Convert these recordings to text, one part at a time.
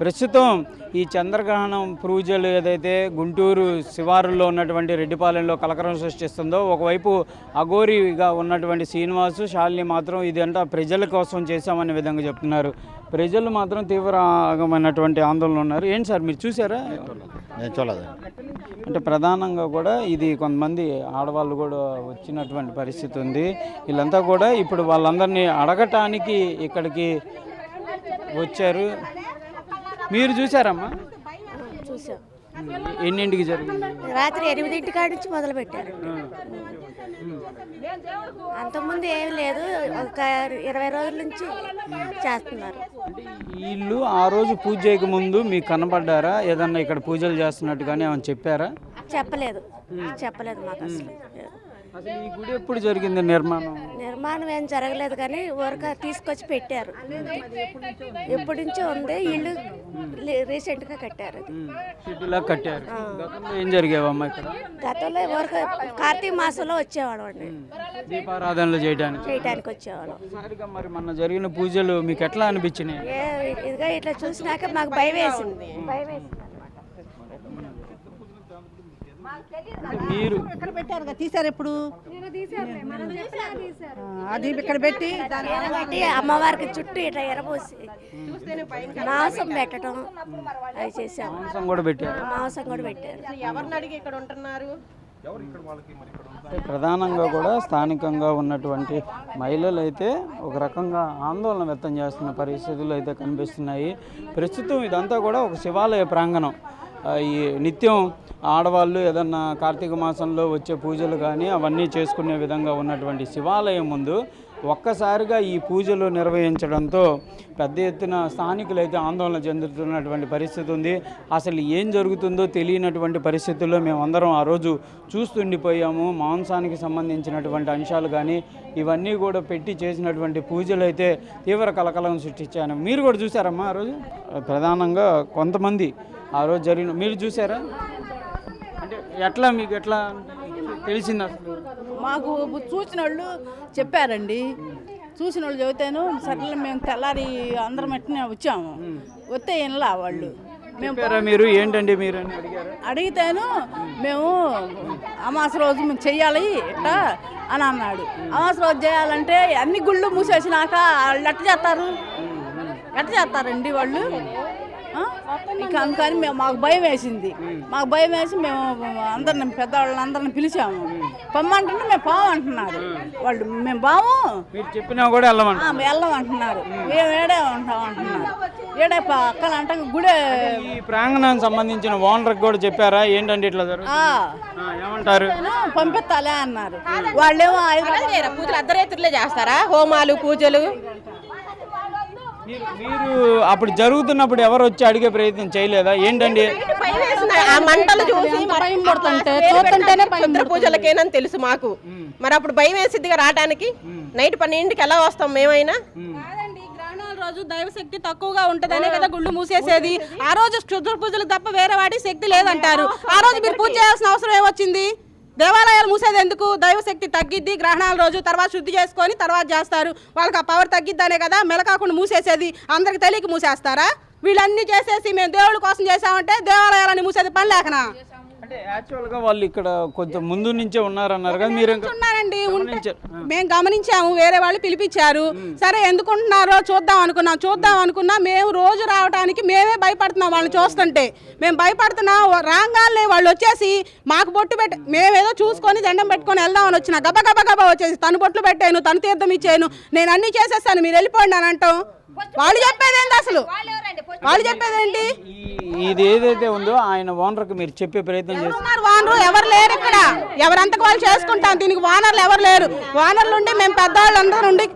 ప్రస్తుతం ఈ చంద్రగ్రహణం పూజలు ఏదైతే గుంటూరు శివారుల్లో ఉన్నటువంటి రెడ్డిపాలెంలో కలకరం సృష్టిస్తుందో, ఒకవైపు అఘోరిగా ఉన్నటువంటి శ్రీనివాసు శాలిని మాత్రం ఇదంతా ప్రజల కోసం చేశామనే విధంగా చెప్తున్నారు. ప్రజలు మాత్రం తీవ్రమైనటువంటి ఆందోళన ఉన్నారు. ఏంటి సార్ మీరు చూసారా? నేను చూడలేదు. అంటే ప్రధానంగా కూడా ఇది కొంతమంది ఆడవాళ్ళు కూడా వచ్చినటువంటి పరిస్థితి ఉంది. వీళ్ళంతా కూడా ఇప్పుడు వాళ్ళందరినీ అడగటానికి ఇక్కడికి వచ్చారు. మీరు చూసారమ్మా? చూసాం. ఎన్నింటికి జరిగింది? రాత్రి 8 కాడి నుంచి మొదలు పెట్టారు. అంతకుముందు ఏమి లేదు, ఒక 20 రోజుల నుంచి చేస్తున్నారు. వీళ్ళు ఆ రోజు పూజ చేయక ముందు మీకు కనపడ్డారా? ఏదన్నా ఇక్కడ పూజలు చేస్తున్నట్టు కానీ ఏమైనా చెప్పారా? చెప్పలేదు మాకు అసలు. అసలు ఈ గుడి ఎప్పుడు జరిగింది నిర్మాణం ఏం జరగలేదు, కానీ ఊరక తీసుకొచ్చి పెట్టారు. ఎప్పటి నుంచో ఉంది. ఇల్లు రీసెంట్ గా కట్టారు. కట్టారు. ఏం జరిగేవమ్మా ఇక్కడ? గతంలో ఊరక కార్తీక మాసంలో వచ్చేవాడు అండి, దీపారాధనలు చేయడానికి వచ్చేవాడు. మరి మొన్న జరిగిన పూజలు మీకు ఎట్లా అనిపించినాయి? ఇదిగా ఇట్లా చూసినాక మాకు భయం వేసింది. మీరు ఇక్కడ పెట్టారు, తీసారు ఎప్పుడు? అది ఇక్కడ పెట్టి అమ్మవారికి చుట్టూ ఇట్లా ఎరబోసి మాంసం పెట్టడం అది చేసాము. మాంసం కూడా పెట్టారు. ఎవరిని అడిగి ఇక్కడ ఉంటున్నారు? ప్రధానంగా కూడా స్థానికంగా ఉన్నటువంటి మహిళలు అయితే ఒక రకంగా ఆందోళన వ్యక్తం చేస్తున్న పరిస్థితులు అయితే కనిపిస్తున్నాయి. ప్రస్తుతం ఇదంతా కూడా ఒక శివాలయ ప్రాంగణం. ఈ నిత్యం ఆడవాళ్ళు ఏదన్నా కార్తీక మాసంలో వచ్చే పూజలు కానీ అవన్నీ చేసుకునే విధంగా ఉన్నటువంటి శివాలయం ముందు ఒక్కసారిగా ఈ పూజలు నిర్వహించడంతో పెద్ద ఎత్తున స్థానికులు అయితే ఆందోళన చెందుతున్నటువంటి పరిస్థితి ఉంది. అసలు ఏం జరుగుతుందో తెలియనటువంటి పరిస్థితుల్లో మేమందరం ఆ రోజు చూస్తుండిపోయాము. మాంసానికి సంబంధించినటువంటి అంశాలు కానీ ఇవన్నీ కూడా పెట్టి చేసినటువంటి పూజలు అయితే తీవ్ర కలకలం సృష్టించాను. మీరు కూడా చూసారమ్మా ఆ రోజు? ప్రధానంగా కొంతమంది ఆ రోజు జరిగిన మీరు చూసారా? అంటే ఎట్లా మీకు ఎట్లా తెలిసింది? అసలు మాకు చూసిన వాళ్ళు చెప్పారండి. చూసిన వాళ్ళు చెబితేను సర్లే మేము తెల్లారి అందరం ఎట్నే వచ్చాము. వస్తే ఏనలా వాళ్ళు మీరు ఏంటండి మీరు అని అడిగితేను మేము అమాస రోజు మేము చెయ్యాలి ఇట్లా అని అన్నాడు. అమాస రోజు చేయాలంటే అన్ని గుళ్ళు మూసేసినాక వాళ్ళు ఎట్లా చేస్తారండి వాళ్ళు? ఇక అందుకని మాకు భయం వేసింది. మేము అందరిని పెద్దవాళ్ళని అందరిని పిలిచాము. పొమ్మంటుంటే మేము పామంటున్నారు వాళ్ళు. మేము బాము చెప్పినా కూడా వెళ్ళమంటున్నారు. మేము ఏడే ఉంటాం అంటున్నారు. ఏడే అక్కడ అంటే గుడే ప్రాంగణానికి సంబంధించిన ఓనర్కి కూడా చెప్పారా ఏంటంటే ఇట్లా ఏమంటారు? పంపిస్తాలే అన్నారు. వాళ్ళేమో పూజలు అర్ధరాత్రులే చేస్తారా? హోమాలు పూజలు మీరు అప్పుడు జరుగుతున్నప్పుడు ఎవరు వచ్చి అడిగే ప్రయత్నం చేయలేదా? ఏంటండి ఆ మంటలు చూసి పూజలకేనని తెలుసు మాకు. మరి అప్పుడు భయం వేసిద్దిగా రావడానికి. నైట్ 12కి ఎలా వస్తాం మేమైనా? రోజు దైవశక్తి తక్కువగా ఉంటదనే కదా గుళ్ళు మూసేసేది. ఆ రోజు క్షుద్ర పూజలు తప్ప వేరే వాటి శక్తి లేదంటారు. ఆ రోజు మీరు పూజ చేయాల్సిన అవసరం ఏమొచ్చింది? దేవాలయాలు మూసేది ఎందుకు? దైవశక్తి తగ్గిద్ది గ్రహణాల రోజు, తర్వాత శుద్ధి చేసుకొని తర్వాత చేస్తారు. వాళ్ళకి ఆ పవర్ తగ్గిద్దనే కదా మెలకాకుండా మూసేసేది. అందరికి తెలియక మూసేస్తారా? వీళ్ళన్నీ చేసేసి మేము దేవుళ్ళ కోసం చేసామంటే దేవాలయాలని మూసేది పని లేకనా? అంటే యాక్చువల్గా వాళ్ళు ఇక్కడ కొంచెం ముందు నుంచే ఉన్నారన్నారు కదా మీరు? ఉన్నారండి, మేము గమనించాము. వేరే వాళ్ళు పిలిపించారు. సరే ఎందుకుంటున్నారో చూద్దాం అనుకున్నా. మేము రోజు రావడానికి మేమే భయపడుతున్నాం. వాళ్ళని చూస్తుంటే మేము భయపడుతున్నాం. రాగానే వాళ్ళు వచ్చేసి మాకు బొట్టు పెట్టి మేమేదో చూసుకొని దండం పెట్టుకొని వెళ్దామని వచ్చిన గబగబా వచ్చేసి తను బొట్లు పెట్టాను, తను తీర్థం ఇచ్చాను, నేను అన్నీ చేసేస్తాను, మీరు వెళ్ళిపోండి అని అంటాం. వాళ్ళు చెప్పేదేంటి అసలు? వాళ్ళు చెప్పేదేంటి? ఇది ఏదైతే ఉందో ఆయన ఓనర్కి మీరు చెప్పే ప్రయత్నం చేస్తున్నారు. ఓనర్ ఎవరు లేరు ఇక్కడ. ఎవరంతకు వాళ్ళు చేసుకుంటాం. దీనికి ఓనర్లు ఎవరు లేరు. ఓనర్లు ఉండి మేము పెద్దవాళ్ళు అందరూ ఉండి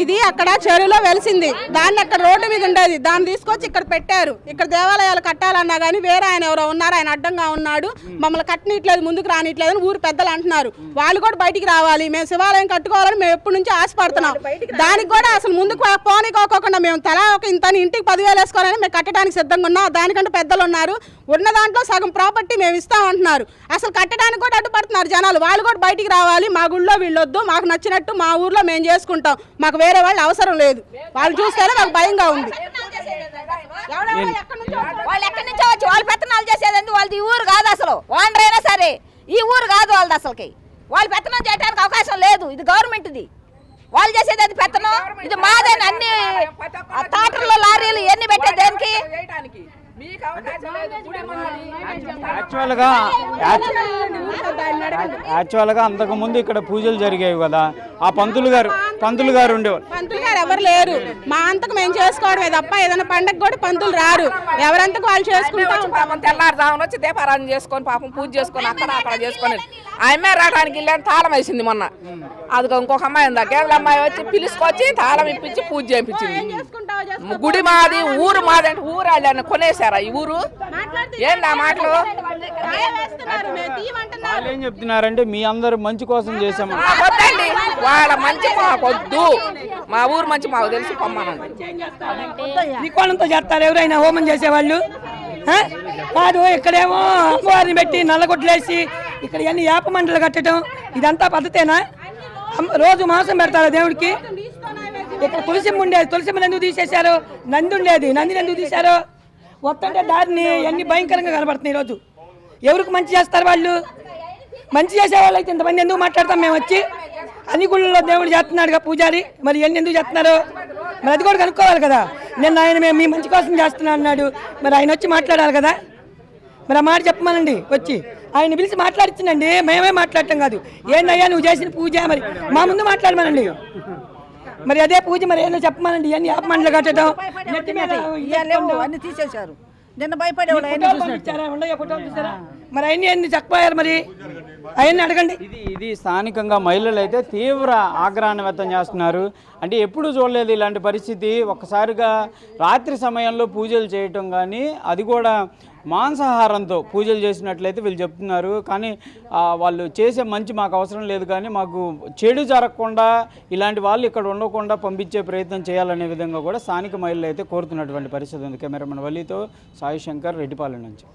ఇది అక్కడ చెరువులో వెలిసింది. దాన్ని అక్కడ రోడ్డు మీద ఉండేది. దాన్ని తీసుకొచ్చి ఇక్కడ పెట్టారు. ఇక్కడ దేవాలయాలు కట్టాలన్నా కానీ వేరే ఆయన ఎవరో ఉన్నారు, ఆయన అడ్డంగా ఉన్నాడు, మమ్మల్ని కట్టనీయట్లేదు, ముందుకు రానిట్లేదు అని ఊరు పెద్దలు అంటున్నారు. వాళ్ళు కూడా బయటికి రావాలి, మేము శివాలయం కట్టుకోవాలని మేము ఎప్పటి నుంచి ఆశపడుతున్నాం. దానికి కూడా అసలు ముందుకు పోనీకోకుండా మేము తలా ఒక ఇంత ఇంటికి 10,000 వేసుకోవాలని మేము కట్టడానికి సిద్ధంగా ఉన్నాం. దానికంటే పెద్దలు ఉన్నారు. ఉన్న దాంట్లో సగం ప్రాపర్టీ మేము ఇస్తామంటున్నారు. అసలు కట్టడానికి కూడా అడ్డుపడుతున్నారు జనాలు. వాళ్ళు కూడా బయటికి రావాలి. మా గుళ్ళో వీళ్ళొద్దు, మాకు నచ్చినట్టు మా ఊర్లో మేము చేసుకుంటాం, మాకు వేరే వాళ్ళు అవసరం లేదు. వాళ్ళు చూస్తేనే మాకు భయంగా ఉంది. వాళ్ళు ఎక్కడి నుంచో వచ్చి వాళ్ళు పెత్తనాలు చేసేదండి. వాళ్ళది ఈ ఊరు కాదు అసలు. ఓనర్ అయినా సరే ఈ ఊరు కాదు వాళ్ళది అసలుకి. వాళ్ళు పెత్తనం చేయడానికి అవకాశం లేదు. ఇది గవర్నమెంట్ది. వాళ్ళు చేసేది అది పెత్తనం. ఇది మాదని అన్ని టాటర్లు లారీలు ఎన్ని పెట్టే దేనికి? యాక్చువల్గా అంతకుముందు ఇక్కడ పూజలు జరిగేవి కదా. ఆ పంతులు గారు ఉండేవారు. పంతులు గారు ఎవరు లేరు. మా అంతకు మేము చేసుకోవడమే తప్ప ఏదైనా పండగ కూడా పంతులు రారు. ఎవరంతకు వాళ్ళు చేసుకుంటాం. తెల్లారుజామున వచ్చి దీపారాధన చేసుకొని పాపం పూజ చేసుకొని అక్కడ చేసుకొని ఆమె రావడానికి వెళ్ళాను. తాళం వేసింది మొన్న. అది ఇంకొక అమ్మాయి ఉందా గేదెల అమ్మాయి వచ్చి పిలుచుకొచ్చి తాళం ఇప్పించి పూజ చేయించింది. గుడి మాది ఊరు మాది అంటే ఊరు వాళ్ళని కొనేసారా ఈ ఊరు? ఏంటి ఆ మాటలు? వాళ్ళు ఏం చెప్తున్నారంటే మీ అందరు మంచి కోసం చేసాము. వద్దండి, వాళ్ళ మంచి మాకు వద్దు. మా ఊరు మంచి మాకు తెలిసి పొమ్మనండి. త్రికోణంతో చేస్తారు ఎవరైనా హోమం చేసేవాళ్ళు. కాదు, ఇక్కడేమో అమ్మవారిని పెట్టి నల్లగొడ్లేసి ఇక్కడ ఎన్ని యాప మండలు కట్టడం ఇదంతా పద్ధతేనా? రోజు మాంసం పెడతారా దేవుడికి? ఇక్కడ తులసిమ్మ ఉండేది, తులసిమ్మని ఎందుకు తీసేశారు? నంది ఉండేది, నందిని ఎందుకు తీశారు? వస్తుంటే దారిని ఎన్ని భయంకరంగా కనబడుతున్నాయి. ఈరోజు ఎవరికి మంచి చేస్తారు వాళ్ళు? మంచి చేసేవాళ్ళు అయితే ఇంతమంది ఎందుకు మాట్లాడతాం మేము వచ్చి? అన్ని గుళ్ళలో దేవుడు చేస్తున్నాడుగా పూజారి, మరి ఎన్ని ఎందుకు చేస్తున్నారు? మరి అది కూడా కనుక్కోవాలి కదా. నిన్న ఆయన మేము మీ మంచి కోసం చేస్తున్నా అన్నాడు, మరి ఆయన వచ్చి మాట్లాడాలి కదా. మరి ఆ మాట చెప్పమనండి, వచ్చి ఆయన పిలిచి మాట్లాడిచ్చిందండి. మేమే మాట్లాడటం కాదు. ఏందయ్యా నువ్వు చేసిన పూజ, మరి మా ముందు మాట్లాడమనండి. మరి అదే పూజ మరి ఏందో చెప్పమనండి. ఇవన్నీ యాపమండలు కట్టడం అన్ని తీసేశారు. నిన్న భయపడే మరి అవన్నీ ఎన్ని చచ్చిపోయారు. మరి అవన్నీ అడగండి. ఇది స్థానికంగా మహిళలు అయితే తీవ్ర ఆగ్రహాన్ని వ్యక్తం చేస్తున్నారు. అంటే ఎప్పుడు చూడలేదు ఇలాంటి పరిస్థితి. ఒక్కసారిగా రాత్రి సమయంలో పూజలు చేయటం కానీ, అది కూడా మాంసాహారంతో పూజలు చేసినట్లయితే వీళ్ళు చెప్తున్నారు. కానీ వాళ్ళు చేసే మంచి మాకు అవసరం లేదు, కానీ మాకు చెడు జరగకుండా ఇలాంటి వాళ్ళు ఇక్కడ ఉండకుండా పంపించే ప్రయత్నం చేయాలనే విధంగా కూడా స్థానిక మహిళలు అయితే కోరుతున్నటువంటి పరిస్థితి ఉంది. కెమెరామెన్ వల్లితో సాయి శంకర్, రెడ్డిపాలెం నుంచి.